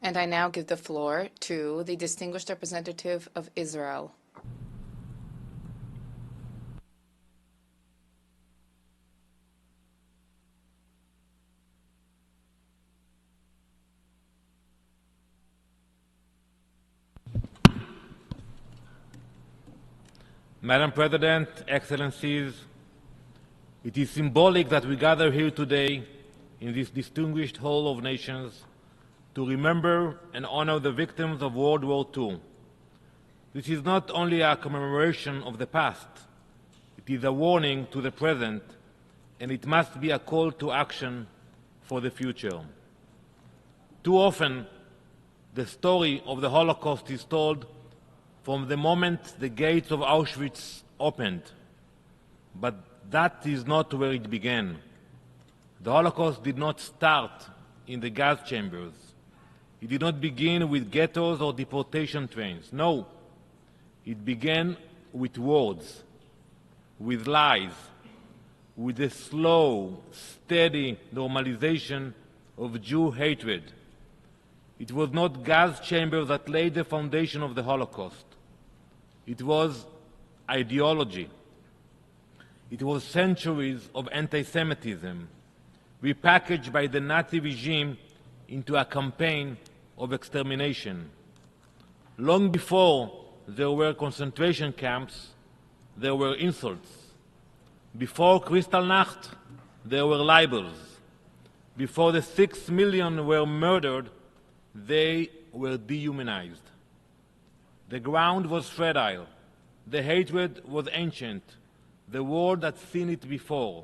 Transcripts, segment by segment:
And I now give the floor to the distinguished representative of Israel. Madam President, Excellencies, it is symbolic that we gather here today in this distinguished Hall of Nations to remember and honor the victims of World War II. This is not only a commemoration of the past, it is a warning to the present, and it must be a call to action for the future. Too often, the story of the Holocaust is told from the moment the gates of Auschwitz opened. But that is not where it began. The Holocaust did not start in the gas chambers. It did not begin with ghettos or deportation trains. No, it began with words, with lies, with the slow, steady normalization of Jew hatred. It was not gas chambers that laid the foundation of the Holocaust. It was ideology. It was centuries of anti-Semitism, repackaged by the Nazi regime into a campaign of extermination. Long before there were concentration camps, there were insults. Before Kristallnacht, there were libels. Before the 6 million were murdered, they were dehumanized. The ground was fertile. The hatred was ancient. The world had seen it before,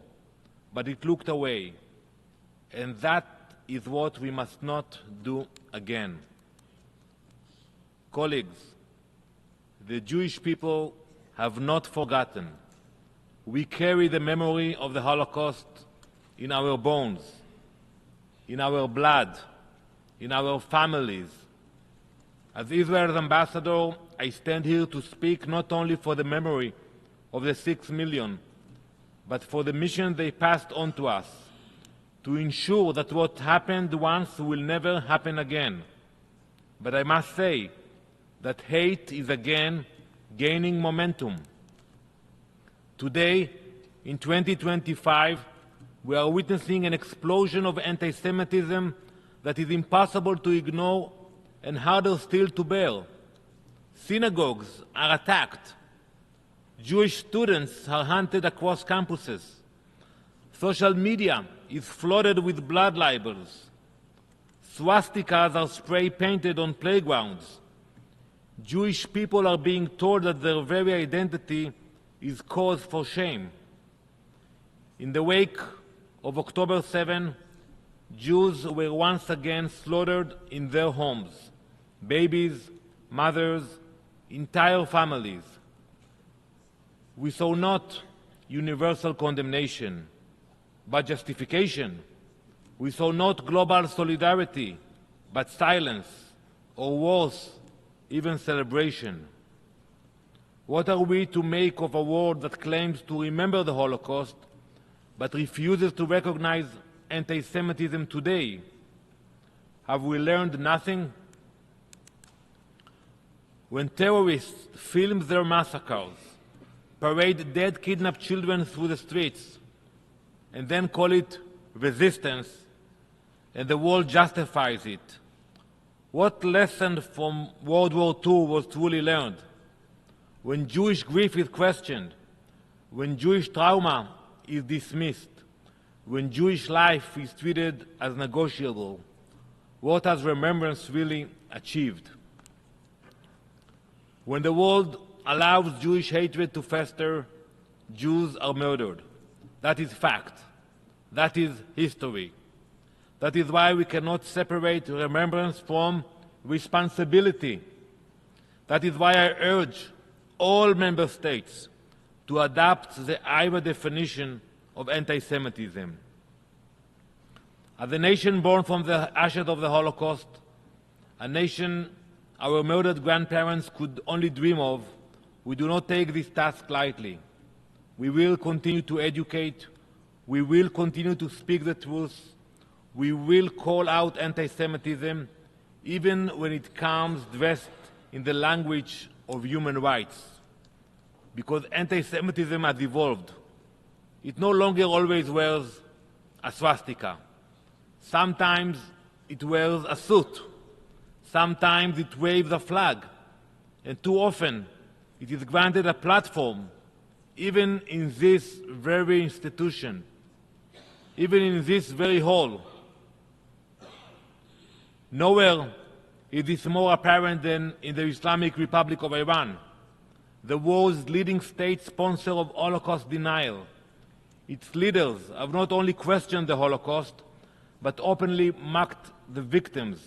but it looked away. And that is what we must not do again. Colleagues, the Jewish people have not forgotten. We carry the memory of the Holocaust in our bones, in our blood, in our families. As Israel's ambassador, I stand here to speak not only for the memory of the 6 million, but for the mission they passed on to us, to ensure that what happened once will never happen again. But I must say that hate is again gaining momentum. Today, in 2025, we are witnessing an explosion of anti-Semitism that is impossible to ignore and harder still to bear. Synagogues are attacked. Jewish students are hunted across campuses. Social media is flooded with blood libels. Swastikas are spray-painted on playgrounds. Jewish people are being told that their very identity is cause for shame. In the wake of October 7, Jews were once again slaughtered in their homes. Babies, mothers, entire families. We saw not universal condemnation, but justification. We saw not global solidarity, but silence, or worse, even celebration. What are we to make of a world that claims to remember the Holocaust, but refuses to recognize anti-Semitism today? Have we learned nothing? When terrorists film their massacres, parade dead kidnapped children through the streets, and then call it resistance, and the world justifies it, what lesson from World War II was truly learned? When Jewish grief is questioned, when Jewish trauma is dismissed, when Jewish life is treated as negotiable, what has remembrance really achieved? When the world allows Jewish hatred to fester, Jews are murdered. That is fact. That is history. That is why we cannot separate remembrance from responsibility. That is why I urge all member states to adopt the IHRA definition of anti-Semitism. As a nation born from the ashes of the Holocaust, a nation our murdered grandparents could only dream of, we do not take this task lightly. We will continue to educate. We will continue to speak the truth. We will call out anti-Semitism, even when it comes dressed in the language of human rights. Because anti-Semitism has evolved. It no longer always wears a swastika. Sometimes it wears a suit. Sometimes it waves a flag. And too often it is granted a platform, even in this very institution, even in this very hall. Nowhere is this more apparent than in the Islamic Republic of Iran, the world's leading state sponsor of Holocaust denial. Its leaders have not only questioned the Holocaust, but openly mocked the victims.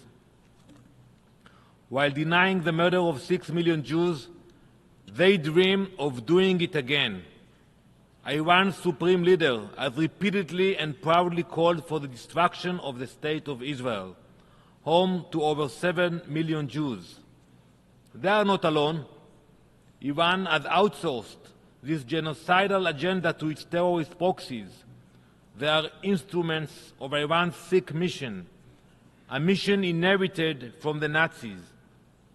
While denying the murder of 6 million Jews, they dream of doing it again. Iran's supreme leader has repeatedly and proudly called for the destruction of the State of Israel, home to over 7 million Jews. They are not alone. Iran has outsourced this genocidal agenda to its terrorist proxies. They are instruments of Iran's Sikh mission, a mission inherited from the Nazis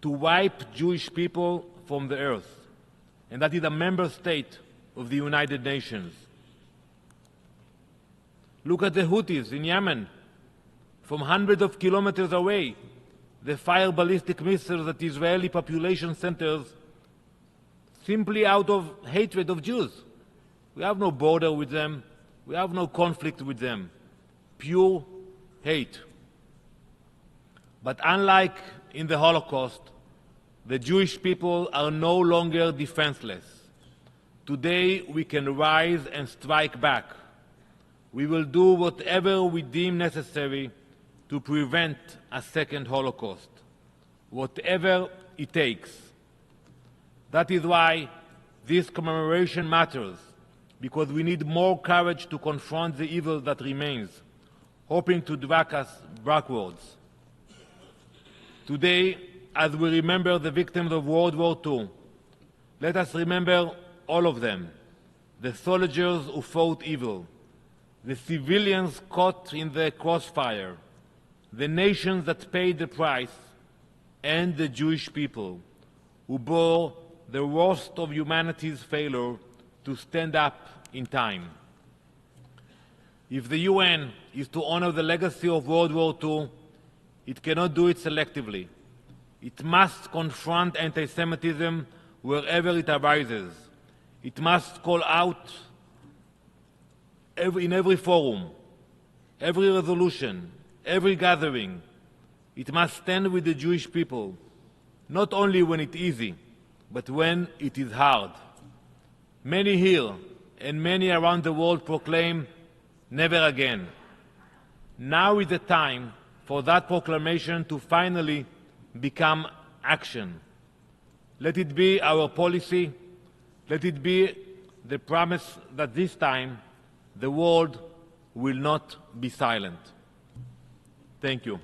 to wipe Jewish people from the earth, and that is a member state of the United Nations. Look at the Houthis in Yemen. From hundreds of kilometers away, they fire ballistic missiles at Israeli population centers simply out of hatred of Jews. We have no border with them. We have no conflict with them. Pure hate. But unlike in the Holocaust, the Jewish people are no longer defenseless. Today we can rise and strike back. We will do whatever we deem necessary to prevent a second Holocaust, whatever it takes. That is why this commemoration matters, because we need more courage to confront the evil that remains, hoping to drag us backwards. Today, as we remember the victims of World War II, let us remember all of them, the soldiers who fought evil, the civilians caught in the crossfire, the nations that paid the price, and the Jewish people who bore the worst of humanity's failure to stand up in time. If the UN is to honor the legacy of World War II, it cannot do it selectively. It must confront anti-Semitism wherever it arises. It must call out in every forum, every resolution, every gathering. It must stand with the Jewish people, not only when it's easy, but when it is hard. Many here and many around the world proclaim, never again. Now is the time for that proclamation to finally become action. Let it be our policy. Let it be the promise that this time the world will not be silent. Thank you.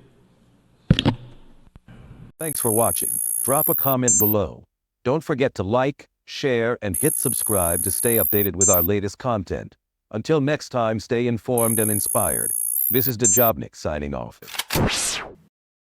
Thanks for watching. Drop a comment below. Don't forget to like, share, and hit subscribe to stay updated with our latest content. Until next time, stay informed and inspired. This is Dejobnik signing off.